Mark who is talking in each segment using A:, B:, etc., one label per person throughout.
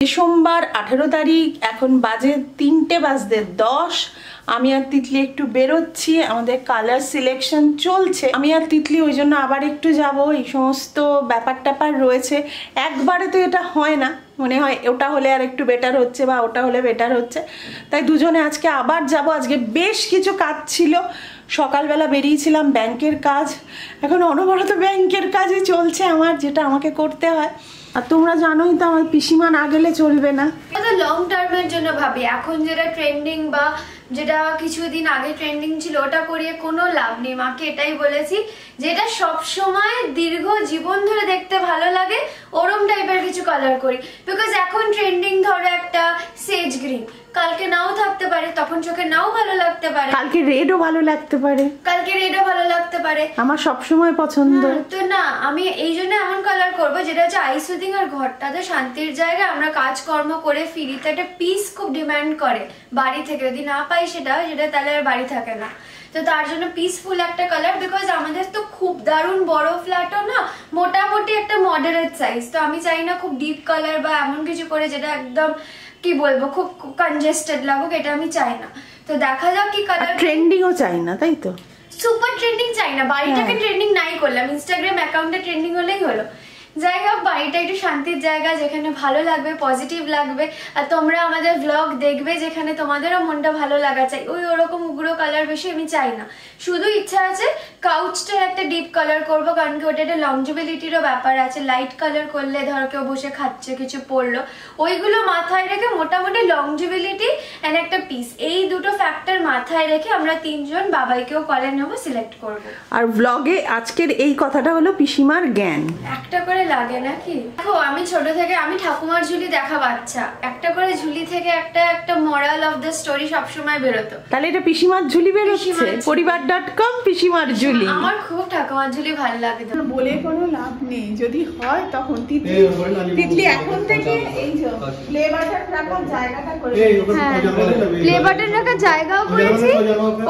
A: সোমবার 18 তারিখ, এখন বাজে 3টে বাজতে 10। আমি আর তিতলি একটু বেরোচ্ছি, আমাদের কালার সিলেকশন চলছে। আমি আর তিতলি ওই জন্য আবার একটু যাব, এই সমস্ত ব্যাপার ট্যাপার রয়েছে। একবারে তো এটা হয় না, মনে হয় ওটা হলে আর একটু বেটার হচ্ছে বা ওটা হলে বেটার হচ্ছে, তাই দুজনে আজকে আবার যাব। আজকে বেশ কিছু কাজ ছিল, সকালবেলা বেরিয়েছিলাম ব্যাংকের কাজ, এখন অনবরত ব্যাংকের কাজই চলছে আমার, যেটা আমাকে করতে হয়। আর তোমরা জানোই তো আমার পিসিমা না গেলে চলবে না।
B: লং টার্মের জন্য ভাবি, এখন যেটা ট্রেন্ডিং বা যেটা কিছুদিন আগে ট্রেন্ডিং ছিল ওটা করিয়ে কোনো লাভ নেই। মাকে এটাই বলেছি, যেটা সব সময় দীর্ঘ জীবন ধরে দেখতে ভালো লাগে ওরম টাইপের কিছু কালার করি। বিকজ এখন ট্রেন্ডিং ধরো একটা সেজ গ্রিন, কালকে নাও থাকতে পারে, তখন চোখে নাও ভালো লাগতে পারে,
A: কালকে রেডও ভালো লাগতে পারে,
B: কালকে রেডও ভালো লাগতে পারে,
A: আমার সব সময় পছন্দ।
B: তো না, আমি এই জন্য এমন কালার করবো যেটা হচ্ছে আই সুদিং, আর ঘরটা তো শান্তির জায়গা। আমরা কাজকর্ম করে ফিরি তো একটা পিস খুব ডিমান্ড করে বাড়ি থেকে, যদি না পাই সেটা তাহলে আর বাড়ি থাকে না। তো তার জন্য পিসফুল একটা কালার, বিকজ আমাদের তো খুব দারুণ বড় ফ্ল্যাটও না, মোটামুটি একটা মডারেট সাইজ। তো আমি চাই না খুব ডিপ কালার বা এমন কিছু করে যেটা একদম কি বলবো খুব কনজেস্টেড লাগুক, এটা আমি চাই না। তো দেখা যাক কি কালার।
A: ট্রেন্ডিংও চাই না, তাই তো?
B: সুপার ট্রেন্ডিং চাই না, বাড়িটাকে ট্রেন্ডিং নাই করলাম, ইনস্টাগ্রাম অ্যাকাউন্টে ট্রেন্ডিং হলেই হলো। যাই হোক, বাড়িটা একটু শান্তির জায়গা, যেখানে ভালো লাগবে, পজিটিভ লাগবে, আর তোমরা আমাদের ব্লগ দেখবে যেখানে তোমাদেরও মনটা ভালো লাগা চাই। ওরকম উগ্র কালার বেশি আমি চাই না, শুধু ইচ্ছা আছে কাউচটার একটা ডিপ কালার করবো, কারণ কি ওটা একটা লংজিবিলিটিরও ব্যাপার আছে। লাইট কালার করলে ধর কেউ বসে খাচ্ছে, কিছু পড়লো, ওইগুলো মাথায় রেখে মোটামুটি লংজিবিলিটি অ্যান্ড একটা পিস, এই দুটো ফ্যাক্টর মাথায় রেখে আমরা তিনজন বাবাইকেও কলে নেবো, সিলেক্ট করবো।
A: আর ব্লগে আজকের এই কথাটা হলো পিসিমার জ্ঞান
B: একটা করে লাগে নাকি? দেখো, আমি ছোট থেকে আমি ঠাকুমার ঝুলি দেখা বাচ্চা, একটা করে ঝুলি থেকে একটা একটা মোরাল অফ দ্য স্টোরি সবসময় বেরোতো।
A: তাহলে এটা পিসিমার ঝুলি বেরোচ্ছে, পরিবার.com পিসিমার ঝুলি।
B: আমার খুব ঠাকুমার ঝুলি ভালো লাগে।
A: বলে কোনো লাভ নেই, যদি হয় তখন তিতলি এখন থেকে এই যে প্লে বাটন রাখার জায়গাটা করে,
B: হ্যাঁ প্লে বাটন রাখার জায়গাও করেছি,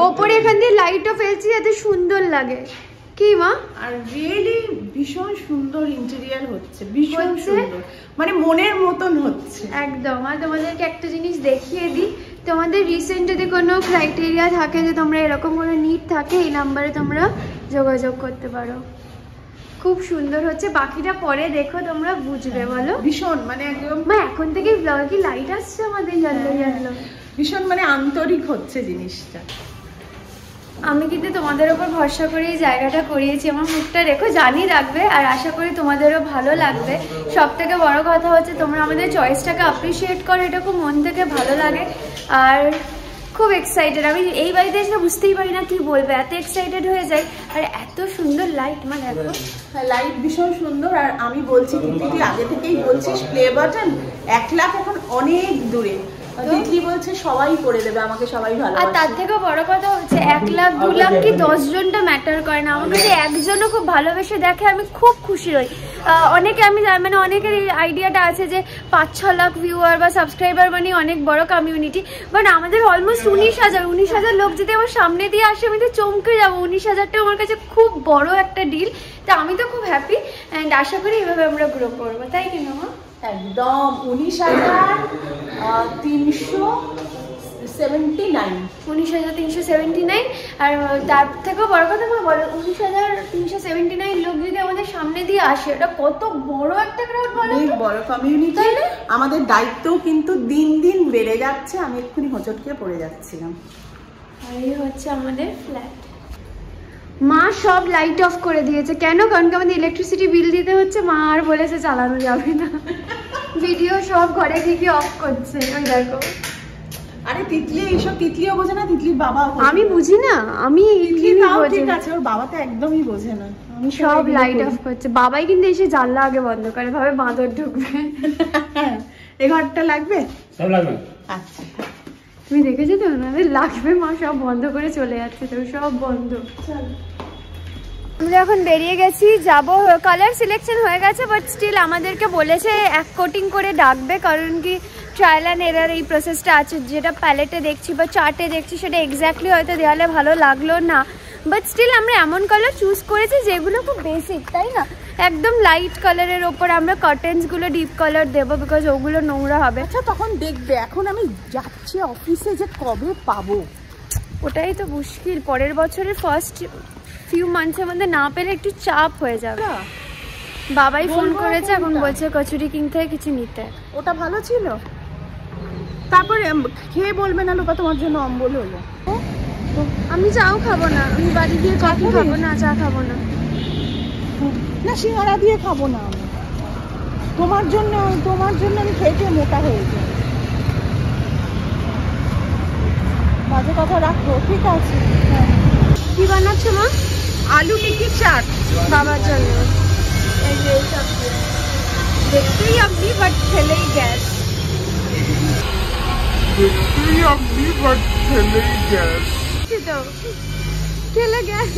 B: ওপরে এখান দিয়ে লাইটও ফেলছি যাতে সুন্দর লাগে। কি মা?
A: আর রিয়েলি ভীষণ সুন্দর ইন্টেরিয়ার হচ্ছে, ভীষণ সুন্দর, মানে মনের মতন হচ্ছে
B: একদম। আর তোমাদেরকে একটা জিনিস দেখিয়ে দিই, তোমাদের রিসেন্ট যদি কোনো ক্রাইটেরিয়া থাকে যে তোমরা এরকম কোনো নিড থাকে, এই নাম্বারে তোমরা যোগাযোগ করতে পারো। খুব সুন্দর হচ্ছে, বাকিটা পরে দেখো তোমরা বুঝবে। বলো
A: ভীষণ, মানে একদম
B: মা এখন থেকে ব্লগে কি লাইট আসছে আমাদের? জানলো
A: ভীষণ মানে আন্তরিক হচ্ছে জিনিসটা।
B: আমি কিন্তু তোমাদের ওপর ভরসা করে এই জায়গাটা করিয়েছি, আমার মুখটা রেখো, জানি রাখবে, আর আশা করি তোমাদেরও ভালো লাগবে। সব থেকে বড় কথা হচ্ছে তোমরা আমাদের চয়েসটাকে অ্যাপ্রিসিয়েট করো, এটা খুব মন থেকে ভালো লাগে। আর খুব এক্সাইটেড, আমি এই বাড়িতে এসে বুঝতেই পারি না কি বলবো, এত এক্সাইটেড হয়ে যাই। আর এত সুন্দর লাইট, মানে দেখো
A: লাইট ভীষণ সুন্দর। আর আমি বলছি, তুই আগে থেকেই বলছিস প্লে বাটন 1 লাখ এখন অনেক দূরে, তিতলি বলছে সবাই করে দেবে আমাকে, সবাই ভালোবাসে।
B: আর তার থেকে বড় কথা হচ্ছে 1 লাখ 2 লাখ কি 10 জনটা ম্যাটার করে না, আমাকে যদি একজনও খুব ভালোবেসে দেখে আমি খুব খুশি হই। অনেকে আমি মানে অনেকের এই আইডিয়াটা আছে যে 5-6 লাখ ভিউয়ার বা সাবস্ক্রাইবার মানে অনেক বড় কমিউনিটি, বাট আমাদের অলমোস্ট 19,000 লোক যদি আমার সামনে দিয়ে আসে আমি তো চমকে যাবো। 19,000টা আমার কাছে খুব বড় একটা ডিল, তা আমি তো খুব হ্যাপি অ্যান্ড আশা করি এভাবে আমরা গ্রো করবো, তাই কি না?
A: একদম
B: 19,379। আর তার থেকেও বড় কথা বলো, 19,379 লোক যদি আমাদের সামনে দিয়ে আসে, এটা কত বড় একটা ক্রাউড, বলো,
A: বড় কমিউনিটি। আমাদের দায়িত্বও কিন্তু দিন দিন বেড়ে যাচ্ছে। আমি এক্ষুনি হোঁচটকে পড়ে যাচ্ছিলাম।
B: আর এই হচ্ছে আমাদের ফ্ল্যাট। মা সব লাইট অফ করে দিয়েছে, কেন? কারণ কি আমাদের ইলেকট্রিসিটি বিল দিতে হচ্ছে, মা আর বলেছে চালানো যাবে না। ভিডিও সব ঘরে কি অফ করছে, ওই দেখো।
A: আরে তিতলি এইসব তিতলিও বোঝে না, তিতলির বাবা।
B: আমি বুঝি না, আমি
A: ঠিক আছে, ওর বাবা তো একদমই বোঝে না।
B: আমি সব লাইট অফ করছে, বাবাই কিন্তু এসে জানলা আগে বন্ধ করে, ভাবে বাঁদর ঢুকবে।
A: এই ঘরটা লাগবে,
C: সব লাগবে।
A: আচ্ছা
B: তুমি দেখেছো তো লাগবে, মা সব বন্ধ করে চলে যাচ্ছে, তো সব বন্ধ। চলো আমরা এখন বেরিয়ে গেছি, যাব। কালার সিলেকশন হয়ে গেছে, বাট স্টিল আমাদেরকে বলেছে 1 কোটিং করে ডাকবে, কারণ কি ট্রায়াল অ্যান্ড এরার এই প্রসেসটা আছে। যেটা প্যালেটে দেখছি বা চার্টে দেখছি সেটা এক্স্যাক্টলি হয়তো দেওয়ালে ভালো লাগলো না, বাট স্টিল আমরা এমন কালার চুজ করেছি যেগুলো খুব বেসিক, তাই না? একদম লাইট কালারের ওপর আমরা কার্টেন্সগুলো ডিপ কালার দেবো, বিকজ ওগুলো নোংরা হবে।
A: আচ্ছা তখন দেখবে, এখন আমি যাচ্ছি অফিসে, যে কবে পাবো
B: ওটাই তো মুশকিল। পরের বছরের ফার্স্ট ফিউ মান্থসের মধ্যে না পেলে একটু চাপ হয়ে যাবে। বাবাই ফোন করেছে, এখন বলছে কচুরি কিং থেকে কিছু নিতে।
A: ওটা ভালো ছিল, তারপরে খেয়ে বলবে না লোপা তোমার জন্য অম্বল হলো।
B: আমি চাও খাবো না, আমি বাড়ি গিয়ে কফি খাবো না, চা খাবো না।
A: না সিঙ্গারা দিয়ে খাবো না আমি, তোমার জন্য আমি খেয়ে মোটা হয়ে যাই। বাজে কথা রাখবো, ঠিক আছে।
B: কি বানাচ্ছো মা?
A: আলু টিকির চাট
B: বাবার জন্য। এই যে সব দেখতেই আপনি, বাট খেলেই গ্যাস। খেলে গ্যাস।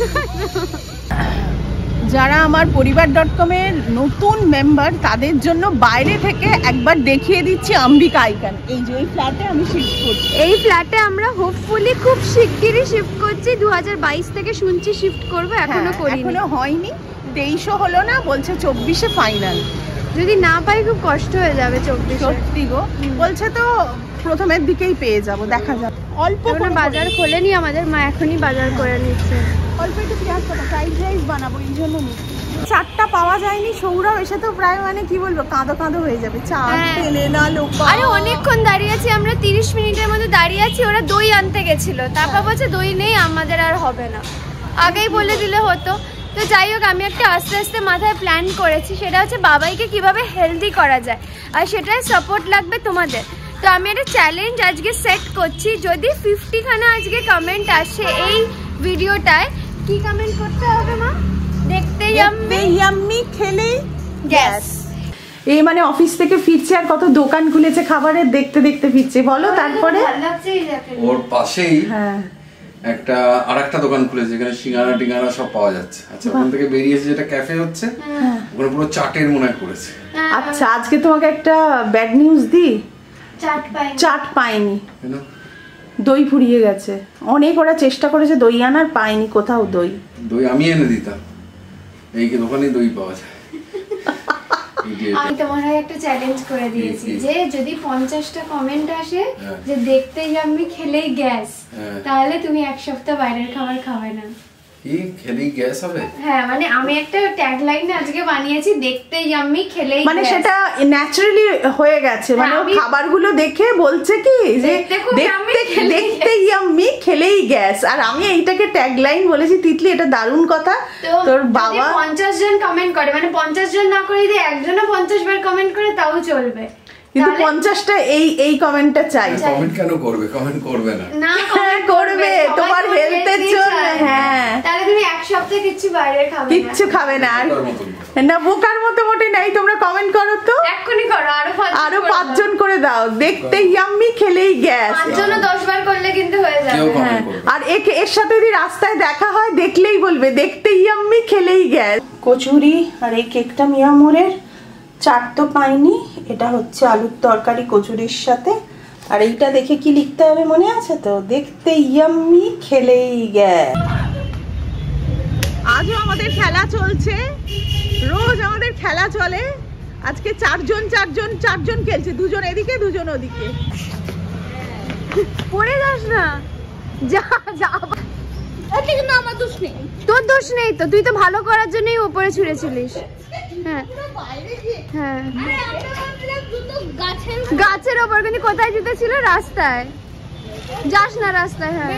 A: যারা আমার পরিবার.com এর নতুন মেম্বার, তাদের জন্য বাইরে থেকে একবার দেখিয়ে দিচ্ছি অম্বিকা আইকন। এই যে এই ফ্ল্যাটে আমি শিফট করছি।
B: এই ফ্ল্যাটে আমরা হোপফুলি খুব শিগগিরই শিফট করছি। 2022 থেকে শুনছি শিফট করব, এখনো করিনি।
A: এখনো হয়নি, 23 হলো না, বলছে 24-এ ফাইনাল।
B: যদি না পাই খুব কষ্ট হয়ে যাবে 24।
A: সত্যি গো, বলছে তো প্রথমের দিকেই পেয়ে যাব, দেখা যাবে। অল্প
B: কোনো বাজার খোলেনি আমাদের, মা এখনই বাজার করে নিচ্ছে।
A: অল্প একটু পেঁয়াজ কাটা, ফ্রাইড রাইস বানাবো, এই জন্য নিচ্ছি। চাটটা পাওয়া যায়নি, সৌরভ এসে তো প্রায় মানে কি বলবো কাঁদো হয়ে যাবে। চাট পেলে না লোপা।
B: আরে অনেকক্ষণ দাঁড়িয়ে আছি আমরা, 30 মিনিটের মধ্যে দাঁড়িয়ে আছি। ওরা দই আনতে গেছিল, তারপর বলছে দই নেই, আমাদের আর হবে না। আগেই বলে দিলে হতো। তো যাই হোক, আমি একটা আস্তে আস্তে মাথায় প্ল্যান করেছি, সেটা হচ্ছে বাবাইকে কিভাবে হেলদি করা যায়, আর সেটাই সাপোর্ট লাগবে তোমাদের। তো আমি একটা চ্যালেঞ্জ আজকে সেট করছি, যদি 50 খানা আজকে কমেন্ট আসে এই ভিডিওটায়, কি কমেন্ট করতে হবে মা? দেখতে
A: ইয়াম্মি খেলেই গ্যাস। এই মানে অফিস থেকে ফিরছে আর কত দোকান খুলেছে খাবারের, দেখতে দেখতে ফিরছে। বলো তারপরে।
C: ওর পাশেই একটা আরেকটা দোকান খুলেছে, যেখানে সিঙ্গারা টিঙ্গারা সব পাওয়া যাচ্ছে। আচ্ছা, ওখান থেকে বেরিয়েছে যেটা ক্যাফে হচ্ছে, ওখানে পুরো চাটের মনে করেছে।
A: আচ্ছা, আজকে তোমাকে একটা ব্যাড নিউজ দিই, চাট পাইনি, দই ফুরিয়ে গেছে। অনেক ওরা চেষ্টা করেছে দই আনার, পাইনি কোথাও দই।
C: দই আমি এনে দিতাম, এই দোকানে দই পাওয়া যায়।
B: আমি তোমার একটা চ্যালেঞ্জ করে দিয়েছি যে যদি 50টা কমেন্ট আসে যে দেখতে ইয়াম্মি খেলেই গ্যাস, তাহলে তুমি এক সপ্তাহ বাইরের খাবার খাবে না।
C: কি খেলেই গ্যাস হবে?
B: হ্যাঁ, মানে আমি একটা ট্যাগলাইন আজকে বানিয়েছি, দেখতে ইয়াম্মি খেলেই,
A: মানে সেটা ন্যাচারালি হয়ে গেছে। মানে খাবারগুলো দেখে বলছে কি যে দেখতে ইয়াম্মি খেলেই গ্যাস, আর আমি এইটাকে ট্যাগলাইন বলেছি। তিতলি, এটা দারুণ কথা। তোর বাবা
B: 50 জন কমেন্ট করে, মানে 50 জন না করে যদি একজনও 50 বার কমেন্ট করে তাও চলবে,
A: কিন্তু 50টা এই কমেন্টটা চাই।
C: কমেন্ট কেন করবে? কমেন্ট করবে না?
B: না,
A: করবে তোমার হেলথের জন্য। হ্যাঁ,
B: তাহলে তুমি এক সপ্তাহে কিচ্ছু খাবে
A: না। না, বোকার মতো মোটে নাই। তোমরা কমেন্ট করো তো,
B: এক্ষুনি করো, আরো
A: 5 জন করে দাও। দেখতে ইয়াম্মি খেলেই গ্যাস,
B: 5 জন 10 বার করলে কিন্তু হয়ে যাবে।
A: আর এর সাথে যদি রাস্তায় দেখা হয়, দেখলেই বলবে দেখতে ইয়াম্মি খেলেই গ্যাস। কচুরি আর এই কেকটা মিয়ামোরের। চাট তো পাইনি, এটা হচ্ছে আলুর তরকারি কচুরির সাথে। আর এইটা দেখে কি লিখতে হবে মনে আছে তো? দেখতে ইয়াম্মি খেলেই গ্যাস। আজও আমাদের খেলা চলছে, রোজ আমাদের খেলা চলে। আজকে 4 জন খেলছে, 2 জন এদিকে 2 জন ওদিকে।
B: পড়ে যাস না, যা
A: কিন্তু আমার দোষ নেই।
B: তোর দোষ নেই তো, তুই তো ভালো করার জন্যই উপরে ছুঁড়েছিলিস। হ্যাঁ হ্যাঁ, গাছের ওপর, কিন্তু কোথায় জিতেছিল? রাস্তায়। যাস না রাস্তায়। হ্যাঁ,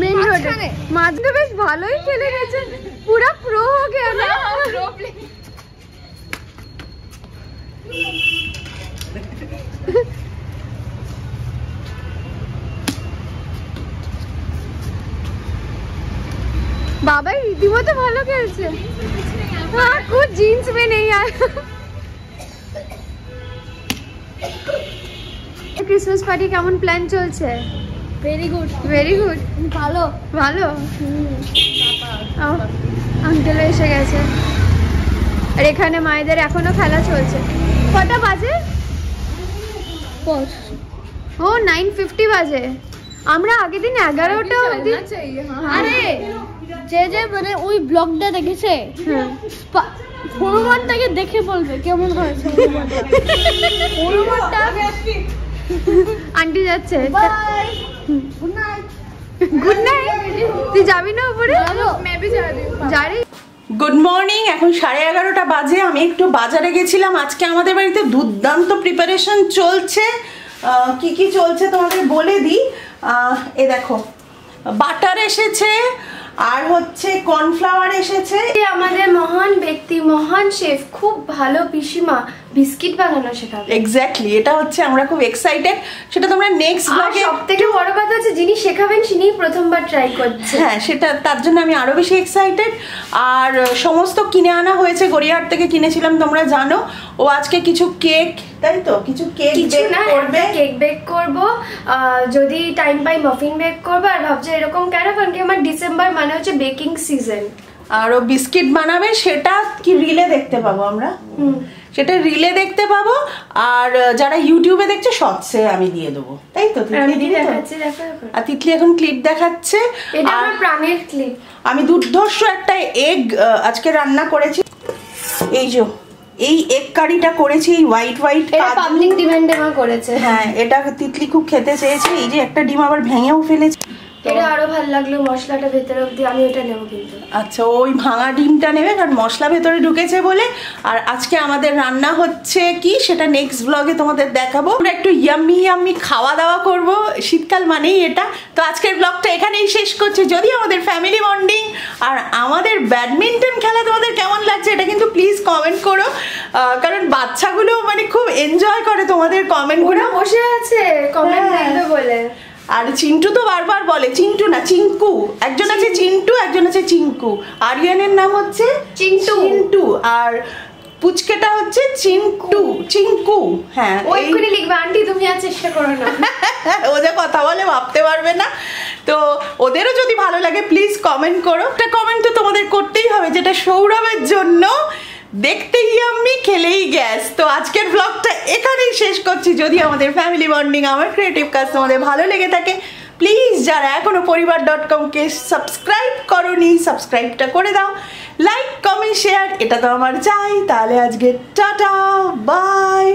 B: মেন রোডে। মাঝ তো বেশ ভালোই খেলে গেছে, পুরা প্রো হয়ে গেল। बाबा রীতিমতো ভালো খেলছে। हाँ, कुछ जीन्स में नहीं आया। ক্রিসমাস পার্টি কেমন প্ল্যান চলছে?
D: ভেরি গুড,
B: ভেরি গুড,
D: ভালো
B: ভালো। আঙ্কেল এসে গেছে, আর এখানে মায়েদের এখনো খেলা চলছে। কটা বাজে? ও 9:50 বাজে। আমরা আগের দিন 11টা অবধি।
D: আরে যে মানে ওই ব্লগটা দেখেছে হনুমানটাকে দেখে বলবে কেমন হয়েছে হনুমানটা।
B: আন্টি যাচ্ছে,
D: গুড নাইট।
B: Good night. তুই যাবি না উপরে? যাবি?
A: গুড মর্নিং, এখন 11:30 বাজে। আমি একটু বাজারে গেছিলাম। আজকে আমাদের বাড়িতে দুর্দান্ত প্রিপারেশন চলছে। কি কি চলছে তোমাদের বলে দিই। এ দেখো, বাটার এসেছে, আর হচ্ছে কর্নফ্লাওয়ার এসেছে।
B: আমাদের মহান ব্যক্তি, মহান শেফ, খুব ভালো পিসিমা বিস্কিট বানানো শেখাবে।
A: এক্স্যাক্টলি, এটা হচ্ছে আমরা খুব এক্সাইটেড। সেটা তোমরা নেক্সট ব্লগে।
B: সবথেকে বড় কথা হচ্ছে যিনি শেখাবেন তিনি প্রথমবার ট্রাই করছে।
A: হ্যাঁ, সেটা তার জন্য আমি আরো বেশি এক্সাইটেড। আর সমস্ত কিনে আনা হয়েছে, গড়িয়াহাট থেকে কিনেছিলাম, তোমরা জানো। ও আজকে কিছু কেক, তাই তো, কিছু কেক বেক করবে।
B: কেক বেক করব, যদি টাইম পাই মাফিন বেক করব। আর ভাবছি এরকম কেন, কারণ কি আমার ডিসেম্বর মানে হচ্ছে বেকিং সিজন।
A: আর ও বিস্কিট বানাবে, সেটা কি রিলে দেখতে পাবো আমরা। সেটা রিলে দেখতে পাবো। আর যারা ইউটিউবে দেখছে শর্টসে আমি দিয়ে দেবো, তাই তো? আর তিতলি এখন ক্লিপ দেখাচ্ছে।
B: এটা আমার প্রাণের ক্লিপ।
A: আমি দুর্ধর্ষ একটা এগ আজকে রান্না করেছি। এই এগ কারিটা করেছি, হোয়াইট
B: এটা পাবলিক ডিমান্ডে মা করেছে।
A: হ্যাঁ, এটা তিতলি খুব খেতে চেয়েছে। এই যে একটা ডিম আবার ভেঙেও ফেলেছে।
B: এটা আরো ভালো লাগলো, মশলাটা ভেতরে অবধি। আমি এটা নেব কিন্তু।
A: আচ্ছা, ওই ভাঙা ডিমটা নেবে, কারণ মশলা ভেতরে ঢুকেছে বলে। আর আজকে আমাদের রান্না হচ্ছে কি, সেটা নেক্সট ব্লগে তোমাদের দেখাবো। আমরা একটু ইয়াম্মি খাওয়া দাওয়া করব, শীতকাল মানেই এটা। তো আজকের ব্লগটা এখানেই শেষ করছি। যদি আমাদের ফ্যামিলি বন্ডিং আর আমাদের ব্যাডমিন্টন খেলা তোমাদের কেমন লাগছে, এটা কিন্তু প্লিজ কমেন্ট করো। কারণ বাচ্চাগুলো মানে খুব এনজয় করে তোমাদের কমেন্টগুলো।
B: বসে আছে কমেন্ট দেখবে বলে।
A: আর চিন্টু তো বারবার বলে, চিন্টু না চিঙ্কু। একজন আছে চিন্টু, একজন আছে চিঙ্কু। আরিয়ানের নাম হচ্ছে চিন্টু, আর পুচকেটা হচ্ছে চিঙ্কু। হ্যাঁ,
B: ওইখানে লিখবে। আন্টি তুমি আর চেষ্টা করো না।
A: ও যে কথা বলে ভাবতে পারবে না। তো ওদেরও যদি ভালো লাগে প্লিজ কমেন্ট করো। একটা কমেন্ট তো তোমাদের করতেই হবে, যেটা সৌরভের জন্য। দেখতেই আমি খেলেই গ্যাস। তো আজকের ব্লগটা এখানেই শেষ করছি। যদি আমাদের ফ্যামিলি বন্ডিং, আমার ক্রিয়েটিভ কাজ তোমাদের ভালো লেগে থাকে, প্লিজ যারা এখনো পরিবার.com-কে সাবস্ক্রাইব করোনি, সাবস্ক্রাইবটা করে দাও। লাইক, কমেন্ট, শেয়ার, এটা তো আমার চাই। তাহলে আজকে টাটা, বাই।